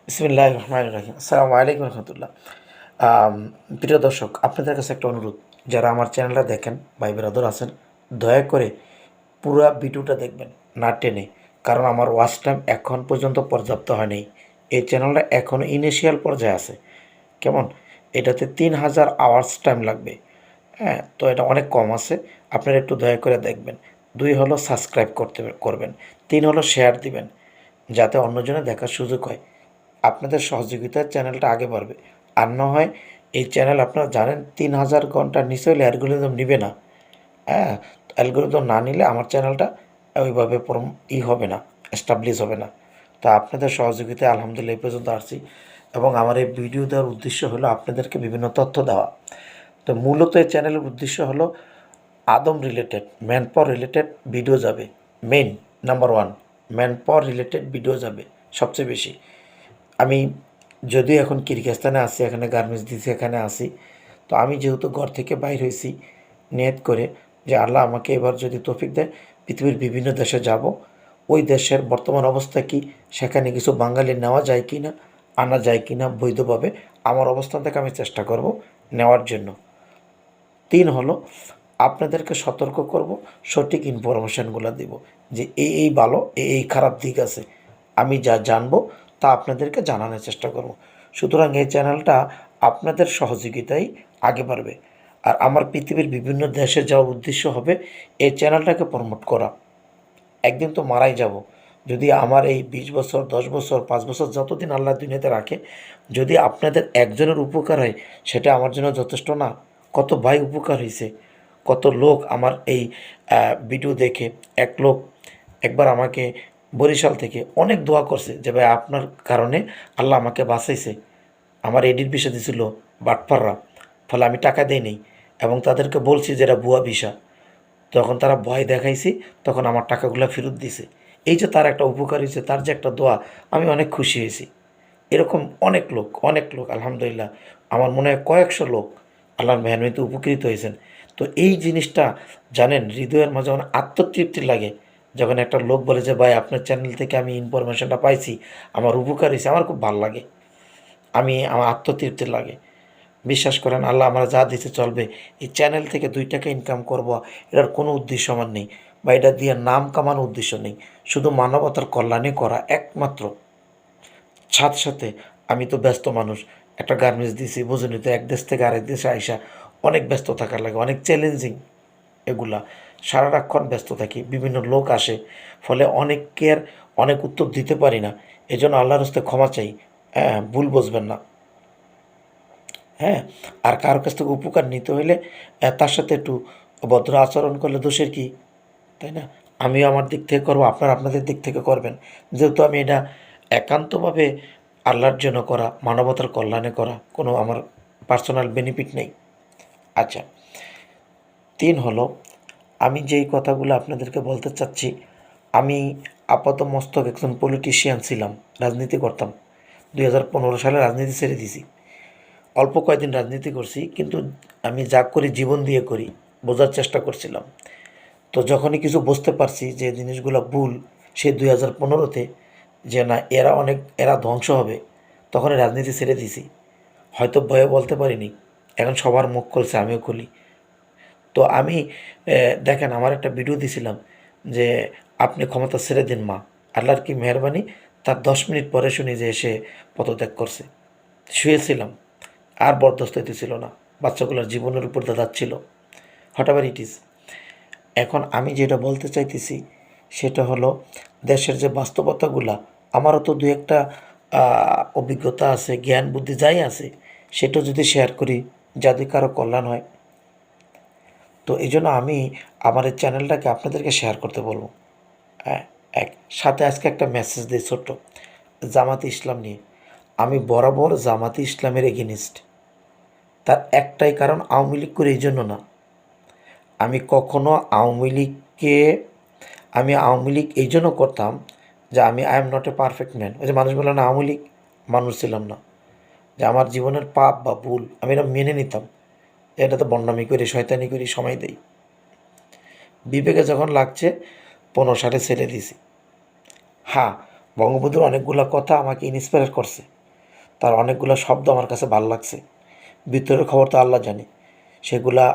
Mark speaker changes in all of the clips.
Speaker 1: বিসমিল্লাহির রহমানির রহিম। আসসালামু আলাইকুম রহমতুল্লাহ। আম প্রিয় দর্শক, আপনাদের কাছে একটা অনুরোধ, যারা আমার চ্যানেলটা দেখেন, ভাই ব্রাদার আছেন, দয়া করে পুরা ভিডিওটা দেখবেন, না টেনে। কারণ আমার ওয়াচ টাইম এখন পর্যন্ত পর্যাপ্ত হয় নাই। এই চ্যানেলটা এখনও ইনিশিয়াল পর্যায়ে আছে। কেমন? এটাতে ৩,০০০ আওয়ার্স টাইম লাগবে। হ্যাঁ? তো এটা অনেক কম আছে। আপনারা একটু দয়া করে দেখবেন। ২ হলো সাবস্ক্রাইব করবেন। ৩ হলো শেয়ার দিবেন, যাতে অন্যজনের দেখার সুযোগ হয়। আপনাদের সহযোগিতায় চ্যানেলটা আগে বাড়বে। আর না হয় এই চ্যানেল আপনারা জানেন ৩,০০০ ঘন্টার নিচে হলে অ্যালগরিদম নিবে না। হ্যাঁ? অ্যালগরিদম না নিলে আমার চ্যানেলটা ওইভাবে হবে না, এস্টাবলিশ হবে না। তো আপনাদের সহযোগিতায় আলহামদুলিল্লাহ এই পর্যন্ত আসছি। এবং আমার এই ভিডিও দেওয়ার উদ্দেশ্য হলো আপনাদেরকে বিভিন্ন তথ্য দেওয়া। তো মূলত এই চ্যানেলের উদ্দেশ্য হলো আদম related, man power related video যাবে। Main number 1, man power related video যাবে সবচেয়ে বেশি। আমি যদিও এখন কিরগিজস্তানে আছি, এখানে গার্মেন্টস দিছি, এখানে আছি। তো আমি যেহেতু ঘর থেকে বাইর হয়েছি নিয়ত করে যে আল্লাহ আমাকে এবার যদি তৌফিক দেয়, পৃথিবীর বিভিন্ন দেশে যাব। ওই দেশের বর্তমান অবস্থা কী, সেখানে কিছু বাঙালি নেওয়া যায় কি না, আনা যায় কি না বৈধভাবে, আমার অবস্থান থেকে আমি চেষ্টা করব নেওয়ার জন্য। ৩ হলো আপনাদেরকে সতর্ক করব, সঠিক ইনফরমেশানগুলো দিব যে এই ভালো, এই খারাপ দিক আছে। আমি যা জানবো তা আপনাদেরকে জানানোর চেষ্টা করব। সুতরাং এই চ্যানেলটা আপনাদের সহযোগিতায় আগে বাড়বে। আর আমার পৃথিবীর বিভিন্ন দেশে যাওয়ার উদ্দেশ্য হবে এই চ্যানেলটাকে প্রমোট করা। একদিন তো মারাই যাব। যদি আমার এই ২০ বছর, ১০ বছর, ৫ বছর যতদিন আল্লাহ দুনিয়াতে রাখে, যদি আপনাদের একজনের উপকার হয়, সেটা আমার জন্য যথেষ্ট না? কত ভাই উপকার হইছে, কত লোক আমার এই ভিডিও দেখে। এক লোক একবার আমাকে বরিশাল থেকে অনেক দোয়া করছে যে ভাই আপনার কারণে আল্লাহ আমাকে বাঁচাইছে। আমার এডির ভিসা দিছিল বাটপাররা, ফলে আমি টাকা দেই নাই এবং তাদেরকে বলছি যে এটা ভুয়া ভিসা। যখন তারা ভয় দেখাইছি, তখন আমার টাকাগুলো ফেরত দিছে। এই যে তার একটা উপকার হয়েছে, তার যে একটা দোয়া, আমি অনেক খুশি হয়েছি। এরকম অনেক লোক আলহামদুলিল্লাহ, আমার মনে হয় কয়েকশো লোক আল্লাহর মেহরবানিতে উপকৃত হয়েছেন। তো এই জিনিসটা জানেন, হৃদয়ের মাঝে অনেক আত্মতৃপ্তি লাগে যখন একটা লোক বলে যে ভাই আপনার চ্যানেল থেকে আমি ইনফরমেশনটা পাইছি, আমার উপকার হয়েছে, আমার খুব ভালো লাগে। আমার আত্মতৃপ্তি লাগে। বিশ্বাস করেন, আল্লাহ আমরা যা দিতে চলবে। এই চ্যানেল থেকে ২ টাকা ইনকাম করব, এটার কোনো উদ্দেশ্য আমার নেই, বা এটা দিয়ে নাম কামানোর উদ্দেশ্য নেই। শুধু মানবতার কল্যাণে করা একমাত্র। সাথে সাথে আমি তো ব্যস্ত মানুষ, একটা গার্মেন্টস দিছি, বুঝুনি তো, এক দেশ থেকে আরেক দেশে আইসা অনেক ব্যস্ত থাকার লাগে, অনেক চ্যালেঞ্জিং এগুলা। সারাক্ষণ ব্যস্ত থাকি, বিভিন্ন লোক আসে, ফলে অনেকের অনেক উত্তর দিতে পারি না। এজন্য আল্লাহর হস্তে ক্ষমা চাই। হ্যাঁ, ভুল বুঝবেন না। হ্যাঁ, আর কারো কাছ থেকে উপকার নিতে হইলে তার সাথে একটু ভদ্র আচরণ করলে দোষের কী, তাই না? আমিও আমার দিক থেকে করবো, আপনারা আপনাদের দিক থেকে করবেন। যেহেতু আমি এটা একান্তভাবে আল্লাহর জন্য করা, মানবতার কল্যাণে করা, কোনো আমার পার্সোনাল বেনিফিট নেই। আচ্ছা, ৩ হলো আমি যেই কথাগুলো আপনাদেরকে বলতে চাচ্ছি, আমি আপাতমস্তক একজন পলিটিশিয়ান ছিলাম, রাজনীতি করতাম। ২০১৫ সালে রাজনীতি ছেড়ে দিয়েছি। অল্প কয়েকদিন রাজনীতি করছি, কিন্তু আমি যা করি জীবন দিয়ে করি, বোঝার চেষ্টা করছিলাম। তো যখনই কিছু বুঝতে পারছি যে জিনিসগুলো ভুল, সেই ২০১৫-তে, যে না এরা ধ্বংস হবে, তখনই রাজনীতি ছেড়ে দিছি। হয়তো ভয়ে বলতে পারিনি, এখন সবার মুখ খুলছে, আমিও খুলি। তো আমি দেখেন, আমার একটা ভিডিও দিছিলাম যে আপনি ক্ষমতা ছেড়ে দিন মা, আল্লাহর কি মেহরবানি, তার ১০ মিনিট পরে শুনি যে সে পদত্যাগ করছে। শুয়েছিলাম, আর বরদাস্ত হইতেছিল না, বাচ্চাগুলোর জীবনের উপর দাঁড়াচ্ছিল। Whatever it is. এখন আমি যেটা বলতে চাইতেছি সেটা হলো, দেশের যে বাস্তবতাগুলা, আমারও তো ২-১টা অভিজ্ঞতা আছে, জ্ঞান বুদ্ধি যাই আছে, সেটা যদি শেয়ার করি, যাতে কারো কল্যাণ হয়। তো এই জন্য আমি আমার এই চ্যানেলটাকে আপনাদেরকে শেয়ার করতে বলবো। হ্যাঁ, সাথে আজকে একটা মেসেজ দিই ছোট্ট, জামাতে ইসলাম নিয়ে। আমি বরাবর জামাতে ইসলামের এগেনিস্ট। তার একটাই কারণ, আওয়ামী লীগ করে এই জন্য না। আমি কখনো আওয়ামী লীগ এই জন্য করতাম যে I am not a perfect man. ওই যে মানুষ বলে না আওয়ামী লীগ মানুষ ছিলাম না, যে আমার জীবনের পাপ বা ভুল আমি এটা মেনে নিতাম, এটা তো বন্ডামি করি, শয়তানি করি, সময় দেই। বিবেকে যখন লাগছে ১৫ সালে ছেড়ে দিয়েছি। হ্যাঁ, বঙ্গবন্ধুর অনেকগুলো কথা আমাকে ইন্সপায়ার করছে, তার অনেকগুলো শব্দ আমার কাছে ভালো লাগছে। ভিতরের খবর তো আল্লাহ জানে, সেগুলা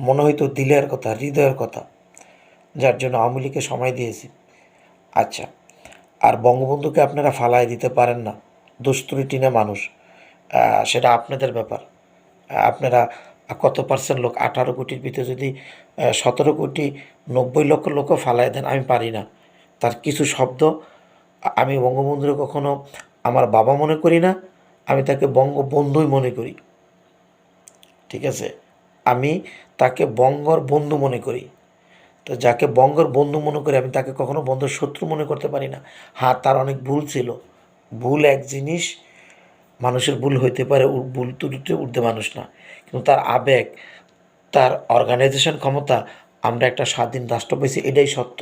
Speaker 1: মনে হয়তো দিলের কথা, হৃদয়ের কথা, যার জন্য আওয়ামী লীগকে সময় দিয়েছি। আচ্ছা, আর বঙ্গবন্ধুকে আপনারা ফালায় দিতে পারেন না, দোষ ত্রুটি না মানুষ, সেটা আপনাদের ব্যাপার। আপনারা কত পার্সেন্ট লোক, 18 কোটির ভিতরে যদি 17 কোটি 90 লক্ষ লোকও ফালায় দেন, আমি পারি না। তার কিছু শব্দ, আমি বঙ্গবন্ধুকে কখনো আমার বাবা মনে করি না, আমি তাকে বঙ্গবন্ধুই মনে করি। ঠিক আছে, আমি তাকে বঙ্গর বন্ধু মনে করি। তো যাকে বঙ্গর বন্ধু মনে করি, আমি তাকে কখনো বন্ধুর শত্রু মনে করতে পারি না। হ্যাঁ, তার অনেক ভুল ছিল। ভুল এক জিনিস, মানুষের ভুল হইতে পারে, ভুল ত্রুটিতে ঊর্ধ্বে মানুষ না। কিন্তু তার আবেগ, তার অর্গানাইজেশন ক্ষমতা, আমরা একটা স্বাধীন রাষ্ট্র পেয়েছি, এটাই সত্য।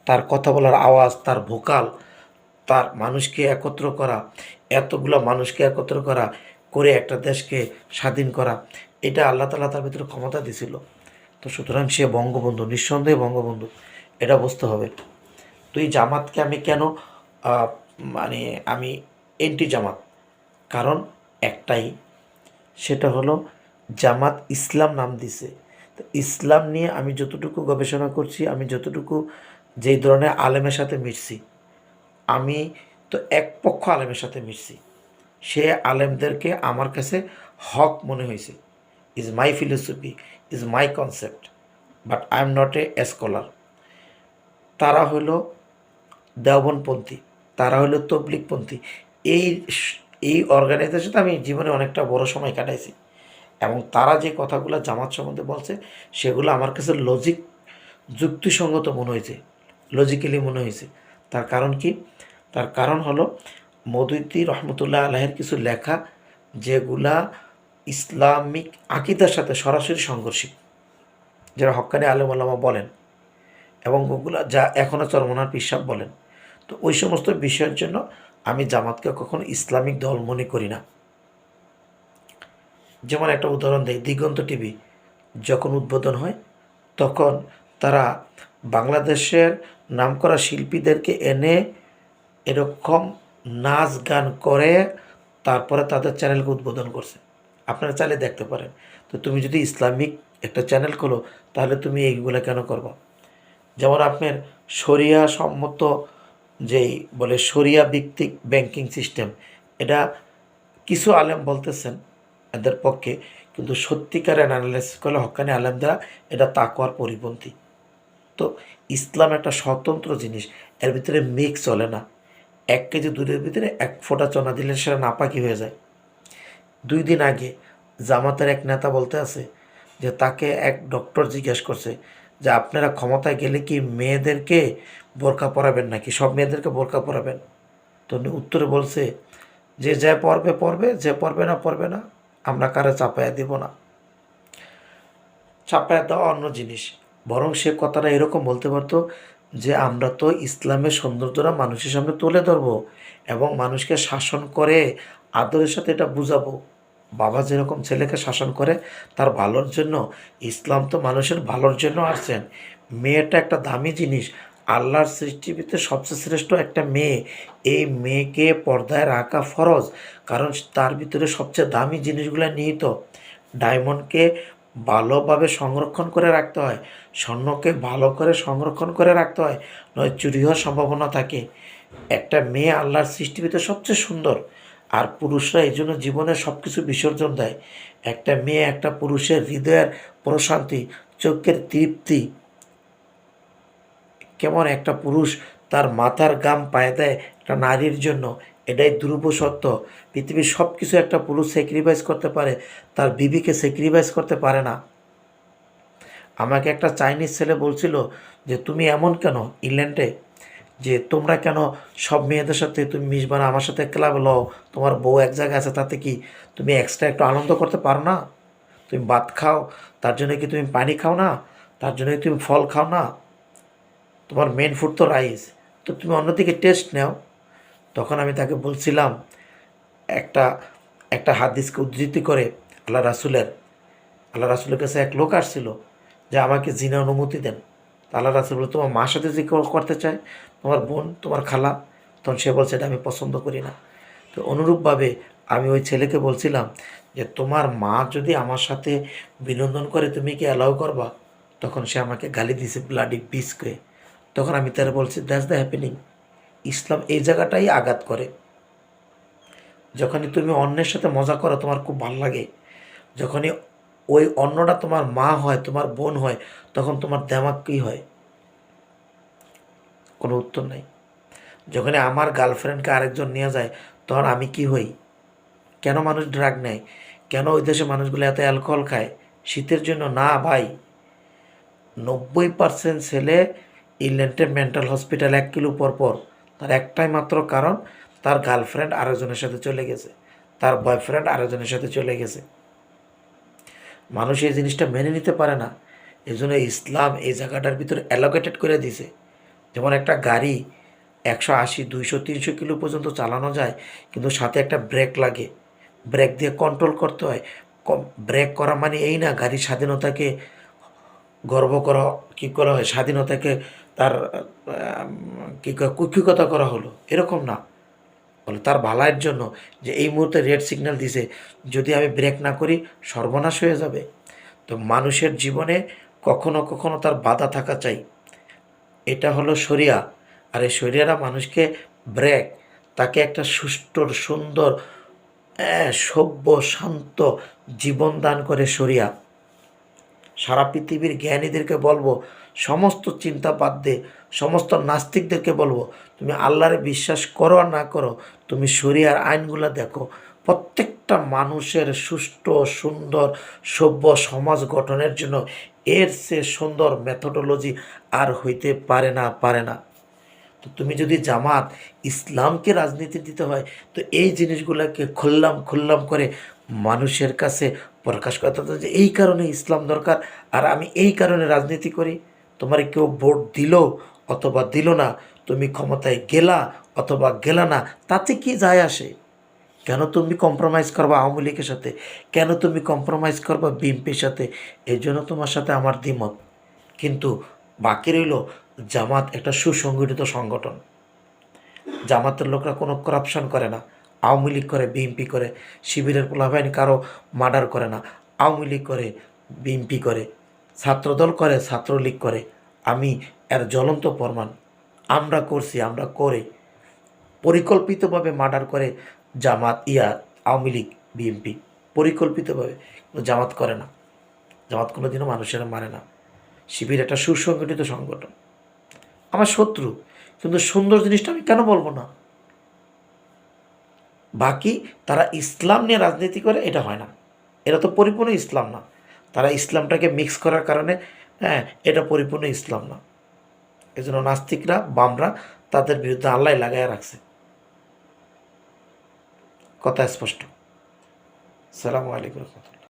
Speaker 1: তার কথা বলার আওয়াজ, তার ভোকাল, তার মানুষকে একত্র করা, এতগুলো মানুষকে একত্র করা করে একটা দেশকে স্বাধীন করা, এটা আল্লাহ তাআলা তার ভিতরে ক্ষমতা দিছিল। তো সুতরাং সে বঙ্গবন্ধু, নিঃসন্দেহে বঙ্গবন্ধু, এটা বুঝতে হবে। তো এই জামাতকে আমি কেন আহ, মানে আমি এন্টি জামাত, কারণ একটাই, সেটা হলো জামাত ইসলাম নাম দিছে। তো ইসলাম নিয়ে আমি যতটুকু গবেষণা করছি, আমি যতটুকু যেই ধরনের আলেমের সাথে মিশছি, আমি তো এক পক্ষ আলেমের সাথে মিশছি, সে আলেমদেরকে আমার কাছে হক মনে হয়েছে। Is my philosophy, is my concept, but I am not a scholar. তারা হলো দেওবন্দপন্থী, তারা হলো তবলিগপন্থী। এই এই অর্গানাইজেশনে আমি জীবনে অনেকটা বড় সময় কাটাইছি, এবং তারা যে কথাগুলো জামাত সম্বন্ধে বলছে, সেগুলো আমার কাছে যুক্তিসঙ্গত মনে হয়েছে, লজিক্যালি মনে হয়েছে। তার কারণ কি? তার কারণ হলো মদুইতি রহমতুল্লাহ আলাহের কিছু লেখা, যেগুলা ইসলামিক আকিদার সাথে সরাসরি সংঘর্ষিক, যারা হক্কানি আলেম ওলামা বলেন, এবং ওগুলা যা এখনও চরমনার পিসাব বলেন। তো ওই সমস্ত বিষয়ের জন্য আমি জামাতকে কখনো ইসলামিক দল মনে করি না। যেমন একটা উদাহরণ দেয়, দিগন্ত টিভি যখন উদ্বোধন হয়, তখন তারা বাংলাদেশের নামকরা শিল্পীদেরকে এনে এরকম নাচ গান করে তারপরে তাদের চ্যানেলকে উদ্বোধন করছে। আপনারা চাইলে দেখতে পারেন। তো তুমি যদি ইসলামিক একটা চ্যানেল খোলো, তাহলে তুমি এইগুলো কেন করবা? যেমন আপনার শরিয়া সম্মত, যেই বলে শরিয়া ভিত্তিক ব্যাংকিং সিস্টেম, এটা কিছু আলেম বলতেছেন এদের পক্ষে, কিন্তু সত্যিকারের অ্যানালাইসিস করলে হক্কানি আলেমরা এটা তাকওয়ার পরিপন্থী। তো ইসলাম একটা স্বতন্ত্র জিনিস, এর ভিতরে মিক্স চলে না। 1 কেজি দুধের ভিতরে 1 ফোঁটা চনা দিলে সেটা নাপাকি হয়ে যায়। 2 দিন আগে জামাতের এক নেতা বলতে আছে যে তাকে এক ডক্টর জিজ্ঞেস করছে যে আপনারা ক্ষমতায় গেলে কি মেয়েদেরকে বোরকা পরাবেন নাকি, সব মেয়েদেরকে বোরকা পরাবেন? তো উনি উত্তরে বলছে যে যে পড়বে পড়বে, যে পড়বে না, আমরা কারে চাপায়া দিব না। চাপায়া দেওয়া অন্য জিনিস। বরং সে কথাটা এরকম বলতে পারতো যে আমরা তো ইসলামের সৌন্দর্যটা মানুষের সামনে তুলে ধরবো, এবং মানুষকে শাসন করে আদরের সাথে এটা বুঝাবো। বাবা যেরকম ছেলেকে শাসন করে তার ভালোর জন্য, ইসলাম তো মানুষের ভালোর জন্য আসছেন। মেয়েটা একটা দামি জিনিস, আল্লাহর সৃষ্টির ভিতরে সবচেয়ে শ্রেষ্ঠ একটা মেয়ে। এই মেয়েকে পর্দায় রাখা ফরজ, কারণ তার ভিতরে সবচেয়ে দামি জিনিসগুলো নিহিত। ডায়মন্ডকে ভালোভাবে সংরক্ষণ করে রাখতে হয়, স্বর্ণকে ভালো করে সংরক্ষণ করে রাখতে হয়, নয় চুরি হওয়ার সম্ভাবনা থাকে। একটা মেয়ে আল্লাহর সৃষ্টির ভিতরে সবচেয়ে সুন্দর, আর পুরুষরা এই জন্য জীবনে সব কিছু বিসর্জন দেয়। একটা মেয়ে একটা পুরুষের হৃদয়ের প্রশান্তি, চোখের তৃপ্তি। কেমন একটা পুরুষ তার মাথার ঘাম পায়ে দেয় একটা নারীর জন্য, এটাই ধ্রুব সত্য। পৃথিবীর সব কিছু একটা পুরুষ স্যাক্রিফাইস করতে পারে, তার বিবিকে স্যাক্রিফাইস করতে পারে না। আমাকে একটা চাইনিজ ছেলে বলছিল যে তুমি এমন কেন ইংল্যান্ডে, যে তোমরা কেন সব মেয়েদের সাথে তুমি মিশবা না, আমার সাথে ক্লাব লও, তোমার বউ এক জায়গায় আছে, তাতে কি তুমি এক্সট্রা একটু আনন্দ করতে পারো না? তুমি ভাত খাও, তার জন্য কি তুমি পানি খাও না? তার জন্য কি তুমি ফল খাও না? তোমার মেন ফুড তো রাইস, তো তুমি অন্যদিকে টেস্ট নাও। তখন আমি তাকে বলছিলাম একটা একটা হাদিসকে উদ্ধৃতি করে, আল্লাহ রাসুলের আল্লাহ রাসুলের কাছে এক লোক আসছিল যে আমাকে জিনা অনুমতি দেন। তা আল্লাহ রাসুল বলে তোমার মার সাথে যে করতে চায়, তোমার বোন, তোমার খালা, তখন সে বলছে এটা আমি পছন্দ করি না। তো অনুরূপভাবে আমি ওই ছেলেকে বলছিলাম যে তোমার মা যদি আমার সাথে বিনোদন করে তুমি কি অ্যালাউ করবা? তখন সে আমাকে গালি দিছে ব্লাডি বিস্কে। তখন আমি তারা বলছি দ্যাটস দ্য হ্যাপেনিং। ইসলাম এই জায়গাটাই আঘাত করে। যখনই তুমি অন্যের সাথে মজা করো তোমার খুব ভালো লাগে, যখনই ওই অন্যটা তোমার মা হয়, তোমার বোন হয়, তখন তোমার দেমাগ কী হয়? কোনো উত্তর নাই। যখনই আমার গার্লফ্রেন্ডকে আরেকজন নিয়ে যায় তখন আমি কি হই? কেন মানুষ ড্রাগ নেয়? কেন ওই দেশে মানুষগুলো এত অ্যালকোহল খায়? শীতের জন্য না ভাই। 90% ছেলে ইংল্যান্ডে মেন্টাল হসপিটাল 1 কিলো পর পর। তার একটাই মাত্র কারণ, তার গার্লফ্রেন্ড আরেকজনের সাথে চলে গেছে, তার বয়ফ্রেন্ড আরেকজনের সাথে চলে গেছে। মানুষ এই জিনিসটা মেনে নিতে পারে না। এই জন্য ইসলাম এই জায়গাটার ভিতরে অ্যালোকেটেড করে দিছে। যেমন একটা গাড়ি 180, 200, 300 কিলো পর্যন্ত চালানো যায়, কিন্তু সাথে একটা ব্রেক লাগে, ব্রেক দিয়ে কন্ট্রোল করতে হয়। ব্রেক করা মানে এই না গাড়ির স্বাধীনতাকে গর্ব করা, কী করা হয়, স্বাধীনতাকে তার কী কুক্ষিগতা করা হলো, এরকম না। বলে তার ভালাইয়ের জন্য, যে এই মুহূর্তে রেড সিগন্যাল দিছে, যদি আমি ব্রেক না করি সর্বনাশ হয়ে যাবে। তো মানুষের জীবনে কখনো কখনো তার বাধা থাকা চাই, এটা হলো শরিয়া। আর এই শরিয়ারা মানুষকে ব্রেক, তাকে একটা সুষ্ঠু সুন্দর সভ্য শান্ত জীবন দান করে শরিয়া। সারা পৃথিবীর জ্ঞানীদেরকে বলবো, সমস্ত চিন্তা বাদ দিয়ে সমস্ত নাস্তিকদেরকে বলবো, তুমি আল্লাহরে বিশ্বাস করো আর না করো, তুমি শরিয়ার আইনগুলো দেখো। প্রত্যেকটা মানুষের সুষ্ঠু সুন্দর সভ্য সমাজ গঠনের জন্য এর চেয়ে সুন্দর মেথোডোলজি আর হইতে পারে না, পারে না। তো তুমি যদি জামাত ইসলামকে রাজনীতি দিতে হয়, তো এই জিনিসগুলোকে খুল্লাম করে মানুষের কাছে প্রকাশ করতে হবে যে এই কারণে ইসলাম দরকার, আর আমি এই কারণে রাজনীতি করি। তোমার কেউ ভোট দিল অথবা দিল না, তুমি ক্ষমতায় গেলা অথবা গেলা না, তাতে কি যায় আসে? কেন তুমি কম্প্রোমাইজ করবা আওয়ামী লীগের সাথে? কেন তুমি কম্প্রোমাইজ করবা বিএনপির সাথে? এই জন্য তোমার সাথে আমার দ্বিমত। কিন্তু বাকি রইল জামাত একটা সুসংগঠিত সংগঠন। জামাতের লোকরা কোনো করাপশন করে না। আওয়ামী লীগ করে, বিএনপি করে, শিবিরের পোলাবাহিনী কারো মার্ডার করে না। আওয়ামী লীগ করে, বিএনপি করে, ছাত্রদল করে, ছাত্রলীগ করে। আমি এর জ্বলন্ত প্রমাণ। আমরা করছি, আমরা করে পরিকল্পিতভাবে মার্ডার করে জামাত, আওয়ামী লীগ, বিএনপি পরিকল্পিতভাবে। জামাত করে না। জামাত কোনো দিনও মানুষেরা মারে না। শিবির একটা সুসংগঠিত সংগঠন। আমার শত্রু, কিন্তু সুন্দর জিনিসটা আমি কেন বলবো না? বাকি তারা ইসলাম নিয়ে রাজনীতি করে, এটা হয় না। এটা তো পরিপূর্ণ ইসলাম না। তারা ইসলামটাকে মিক্স করার কারণে, এটা পরিপূর্ণ ইসলাম না। এজন্য নাস্তিকরা, বামরা তাদের বিরুদ্ধে আল্লাহ লাগাইয়া রাখছে। কথা স্পষ্ট। আসসালামু আলাইকুম।